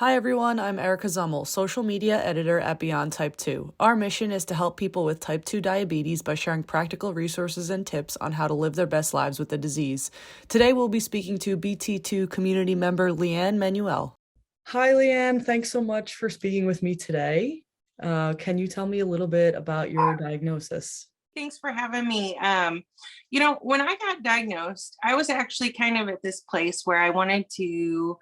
Hi everyone, I'm Erica Zummel, social media editor at Beyond Type 2. Our mission is to help people with type 2 diabetes by sharing practical resources and tips on how to live their best lives with the disease. Today we'll be speaking to BT2 community member LeAnne Manuel. Hi LeAnne, thanks so much for speaking with me today. Can you tell me a little bit about your diagnosis? Thanks for having me. When I got diagnosed, I was actually kind of at this place where I wanted to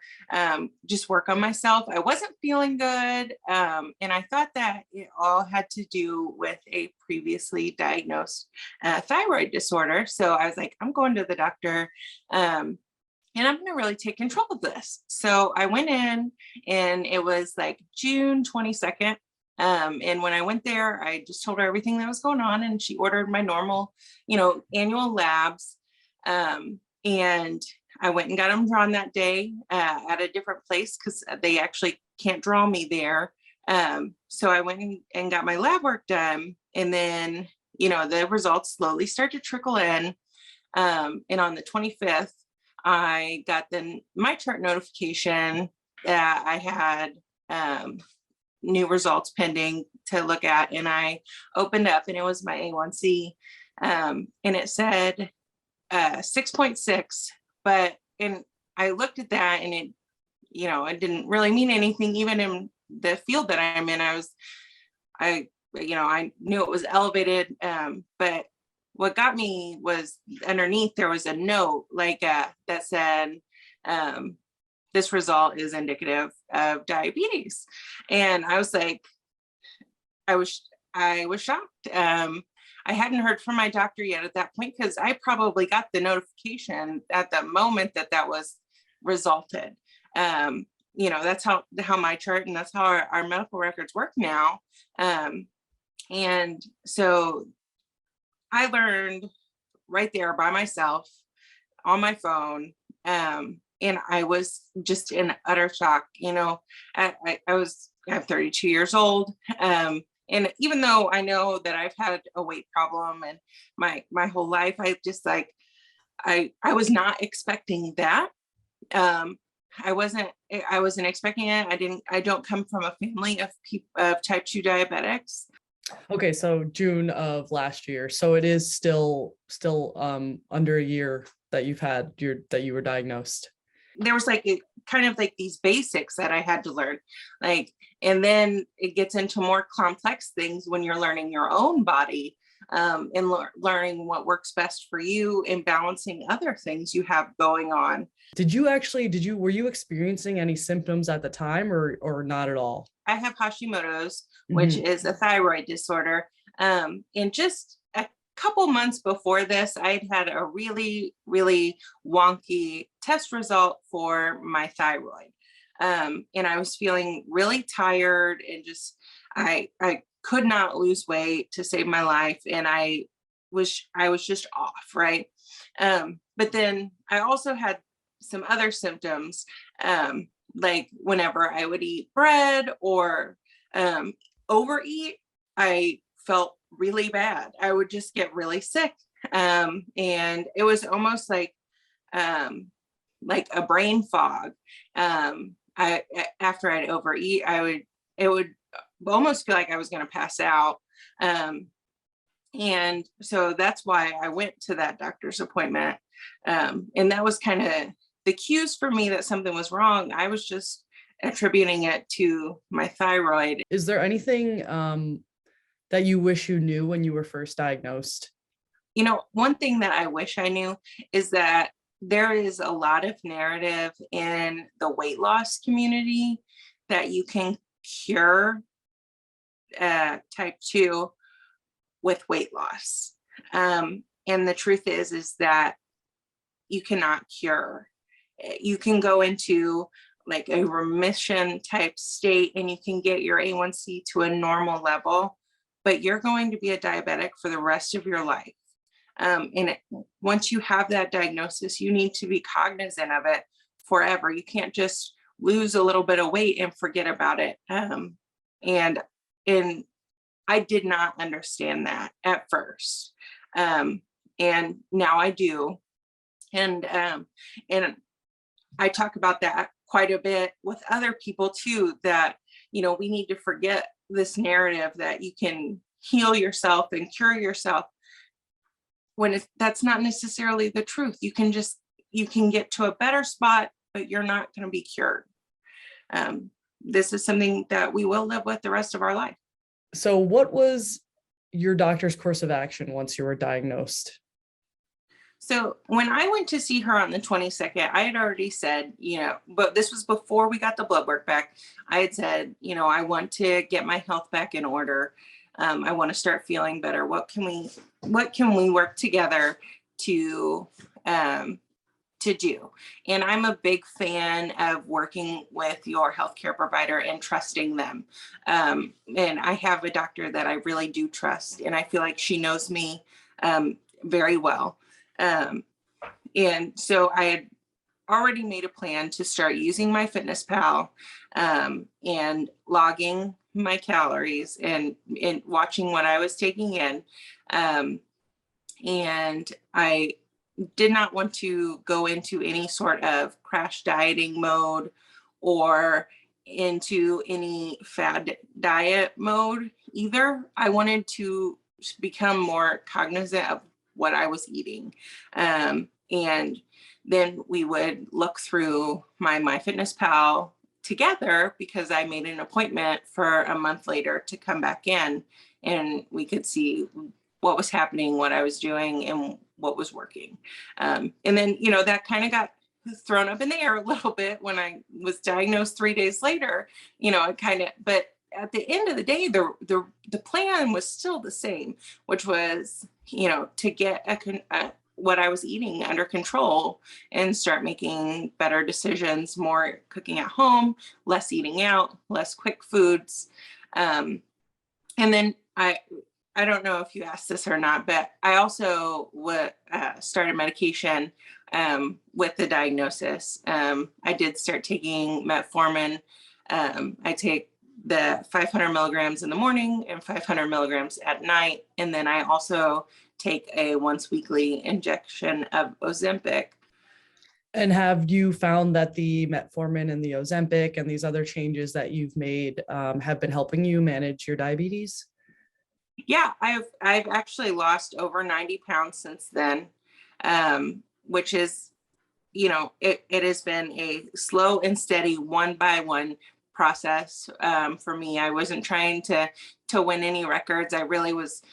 just work on myself. I wasn't feeling good. And I thought that it all had to do with a previously diagnosed thyroid disorder. So I was like, I'm going to the doctor. And I'm going to really take control of this. So I went in and it was like June 22nd. And when I went there, I just told her everything that was going on, and she ordered my normal, annual labs. And I went and got them drawn that day at a different place because they actually can't draw me there. So I went and got my lab work done, and then, the results slowly start to trickle in. And on the 25th, I got my chart notification that I had new results pending to look at, and I opened up and it was my A1C, and it said 6.6, and I looked at that and it didn't really mean anything. Even in the field that I'm in, I knew it was elevated, but what got me was underneath there was a note that said, this result is indicative of diabetes. And I was like, I was shocked. I hadn't heard from my doctor yet at that point, because I probably got the notification at the moment that was resulted. That's how my chart, and that's how our medical records work now. And so I learned right there by myself on my phone. And I was just in utter shock. I'm 32 years old. And even though I know that I've had a weight problem and my whole life, I was not expecting that. I wasn't expecting it. I don't come from a family of type 2 diabetics. Okay, so June of last year. So it is still under a year that that you were diagnosed. There was kind of these basics that I had to learn, and then it gets into more complex things when you're learning your own body, and learning what works best for you and balancing other things you have going on. Were you experiencing any symptoms at the time or not at all? I have Hashimoto's, which is a thyroid disorder. And just a couple months before this, I'd had a really, really wonky test result for my thyroid. And I was feeling really tired and I could not lose weight to save my life. And I was just off, right? But then I also had some other symptoms, like whenever I would eat bread or overeat, I felt really bad. I would just get really sick. And it was almost like a brain fog. After I'd overeat, it would almost feel like I was going to pass out. And so that's why I went to that doctor's appointment. And that was kind of the cues for me that something was wrong. I was just attributing it to my thyroid. Is there anything that you wish you knew when you were first diagnosed? One thing that I wish I knew is that there is a lot of narrative in the weight loss community that you can cure type 2 with weight loss. And the truth is that you cannot cure. You can go into a remission type state and you can get your A1C to a normal level, but you're going to be a diabetic for the rest of your life. Once you have that diagnosis, you need to be cognizant of it forever. You can't just lose a little bit of weight and forget about it. And I did not understand that at first. And now I do. And I talk about that quite a bit with other people too, that, we need to forget this narrative that you can heal yourself and cure yourself when that's not necessarily the truth. You can get to a better spot, but you're not going to be cured. This is something that we will live with the rest of our life. So what was your doctor's course of action once you were diagnosed? So when I went to see her on the 22nd, I had already said, but this was before we got the blood work back. I had said, I want to get my health back in order. I want to start feeling better. What can we work together to do? And I'm a big fan of working with your healthcare provider and trusting them. And I have a doctor that I really do trust, and I feel like she knows me very well. And so I had already made a plan to start using my Fitness Pal and logging my calories and watching what I was taking in. And I did not want to go into any sort of crash dieting mode or into any fad diet mode either. I wanted to become more cognizant of what I was eating. And then we would look through my MyFitnessPal together, because I made an appointment for a month later to come back in, and we could see what was happening, what I was doing, and what was working. And then, that kind of got thrown up in the air a little bit when I was diagnosed 3 days later, but at the end of the day, the plan was still the same, which was, to get what I was eating under control and start making better decisions, more cooking at home, less eating out, less quick foods. And then I don't know if you asked this or not, but I also started medication with the diagnosis. I did start taking metformin. I take the 500 milligrams in the morning and 500 milligrams at night. And then I also take a once weekly injection of Ozempic. And have you found that the metformin and the Ozempic and these other changes that you've made have been helping you manage your diabetes? Yeah, I've actually lost over 90 pounds since then, which is, it has been a slow and steady one by one process for me. I wasn't trying to win any records. I really was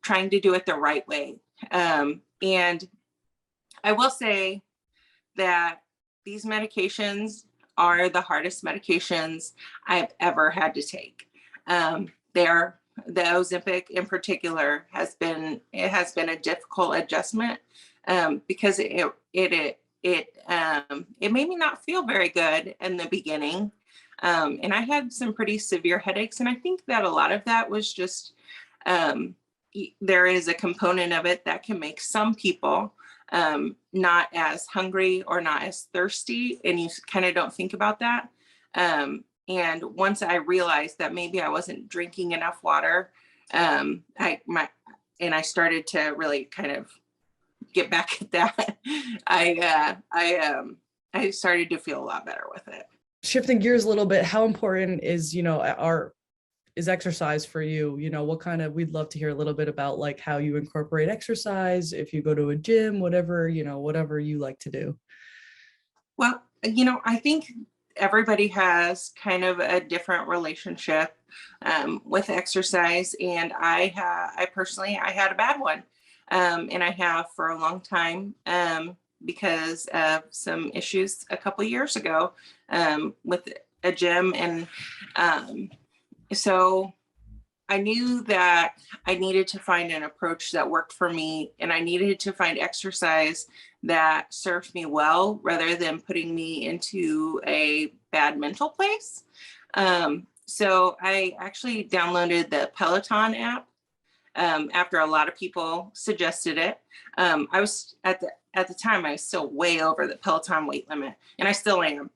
trying to do it the right way. And I will say that these medications are the hardest medications I've ever had to take. The Ozempic in particular has been a difficult adjustment because it made me not feel very good in the beginning. And I had some pretty severe headaches. And I think that a lot of that was just, there is a component of it that can make some people not as hungry or not as thirsty. And you kind of don't think about that. And once I realized that maybe I wasn't drinking enough water, I started to really kind of get back at that. I started to feel a lot better with it. Shifting gears a little bit, how important is, is exercise for you? We'd love to hear a little bit about like how you incorporate exercise, if you go to a gym, whatever you like to do. Well, I think everybody has kind of a different relationship with exercise. And I personally had a bad one. And I have for a long time because of some issues a couple years ago with a gym. And so I knew that I needed to find an approach that worked for me, and I needed to find exercise that served me well rather than putting me into a bad mental place. So I actually downloaded the Peloton app after a lot of people suggested it. I was at the time, I was still way over the Peloton weight limit, and I still am.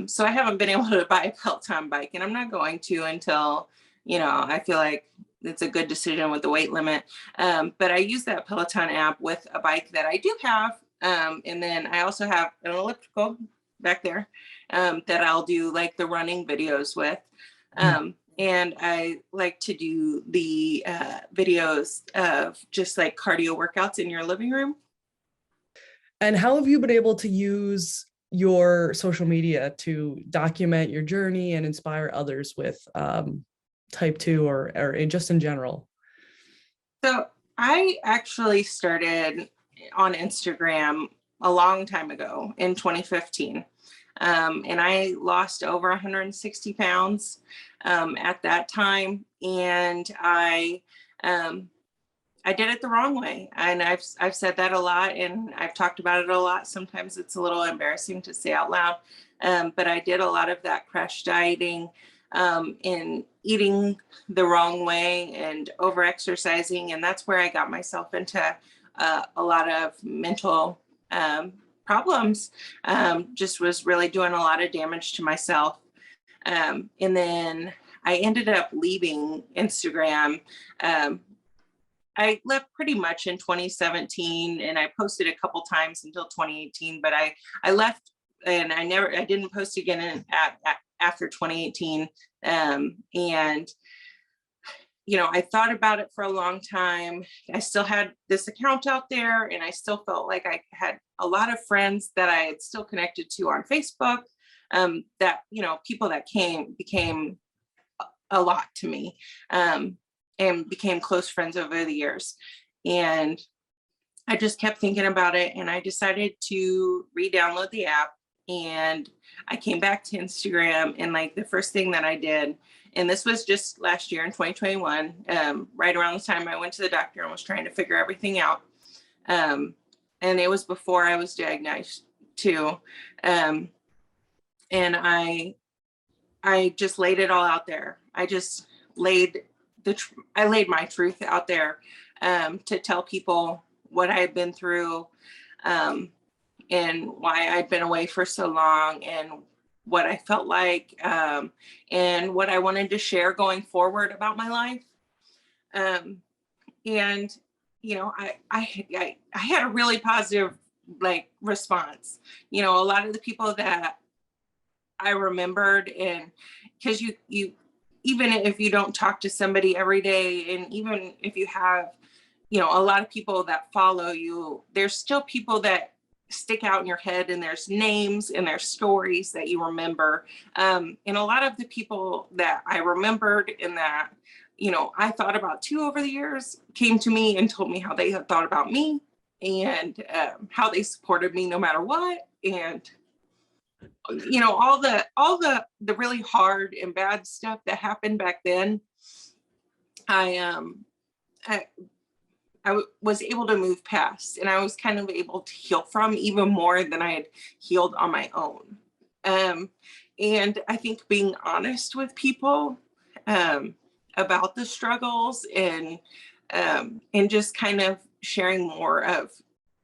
So I haven't been able to buy a Peloton bike, and I'm not going to until, I feel like it's a good decision with the weight limit. But I use that Peloton app with a bike that I do have. And then I also have an elliptical back there that I'll do like the running videos with. And I like to do the videos of just like cardio workouts in your living room. And how have you been able to use your social media to document your journey and inspire others with type 2 or just in general? So I actually started on Instagram a long time ago in 2015. And I lost over 160 pounds at that time. And I did it the wrong way. And I've said that a lot, and I've talked about it a lot. Sometimes it's a little embarrassing to say out loud. But I did a lot of that crash dieting and eating the wrong way and over exercising. And that's where I got myself into a lot of mental problems. Just was really doing a lot of damage to myself. And then I ended up leaving Instagram. I left pretty much in 2017, and I posted a couple times until 2018, but I left, and I didn't post again after 2018. And, I thought about it for a long time. I still had this account out there, and I still felt like I had a lot of friends that I had still connected to on Facebook, that, people that became a lot to me. And became close friends over the years. And I just kept thinking about it, and I decided to re-download the app, and I came back to Instagram, and like the first thing that I did, and this was just last year in 2021, right around the time I went to the doctor and was trying to figure everything out. And it was before I was diagnosed too. And I just laid it all out there. I laid my truth out there to tell people what I had been through, and why I'd been away for so long, and what I felt like, and what I wanted to share going forward about my life. And I had a really positive response. A lot of the people that I remembered, and because you even if you don't talk to somebody every day, and even if you have, a lot of people that follow you, there's still people that stick out in your head, and there's names and there's stories that you remember. And a lot of the people that I remembered and that, I thought about too over the years, came to me and told me how they had thought about me, and how they supported me no matter what. And all the really hard and bad stuff that happened back then, I was able to move past, and I was kind of able to heal from even more than I had healed on my own. And I think being honest with people about the struggles, and just kind of sharing more of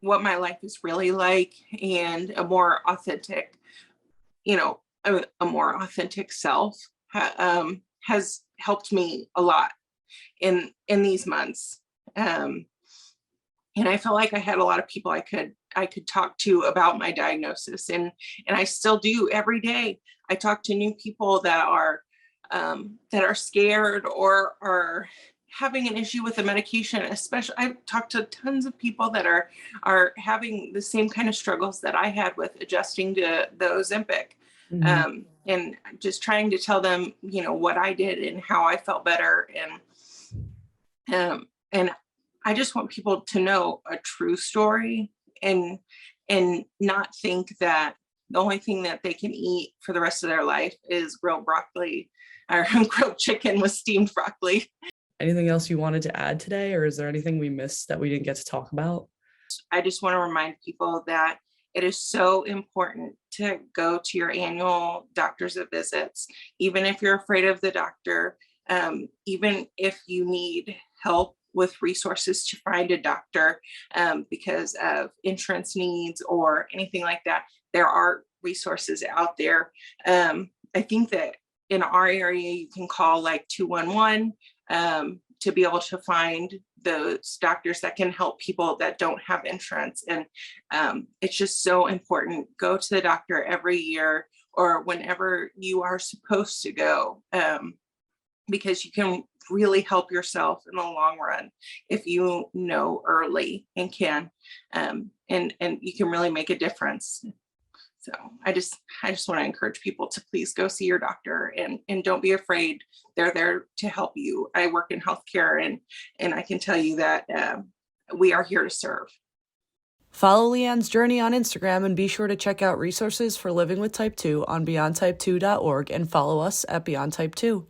what my life is really like, and a more authentic a more authentic self has helped me a lot in these months. And I felt like I had a lot of people I could talk to about my diagnosis, and I still do every day. I talk to new people that are scared or are having an issue with the medication. Especially, I've talked to tons of people that are having the same kind of struggles that I had with adjusting to the Ozempic. And just trying to tell them, what I did and how I felt better. And I just want people to know a true story, and not think that the only thing that they can eat for the rest of their life is grilled broccoli or grilled chicken with steamed broccoli. Anything else you wanted to add today, or is there anything we missed that we didn't get to talk about? I just want to remind people that it is so important to go to your annual doctor's visits, even if you're afraid of the doctor, even if you need help with resources to find a doctor because of insurance needs or anything like that. There are resources out there. I think that in our area, you can call like 211 to be able to find those doctors that can help people that don't have insurance. And it's just so important. Go to the doctor every year or whenever you are supposed to go, because you can really help yourself in the long run if you know early and can, and you can really make a difference. So I just want to encourage people to please go see your doctor, and don't be afraid. They're there to help you. I work in healthcare, and I can tell you that we are here to serve. Follow LeAnne's journey on Instagram and be sure to check out resources for living with type 2 on beyondtype2.org and follow us at Beyond Type 2.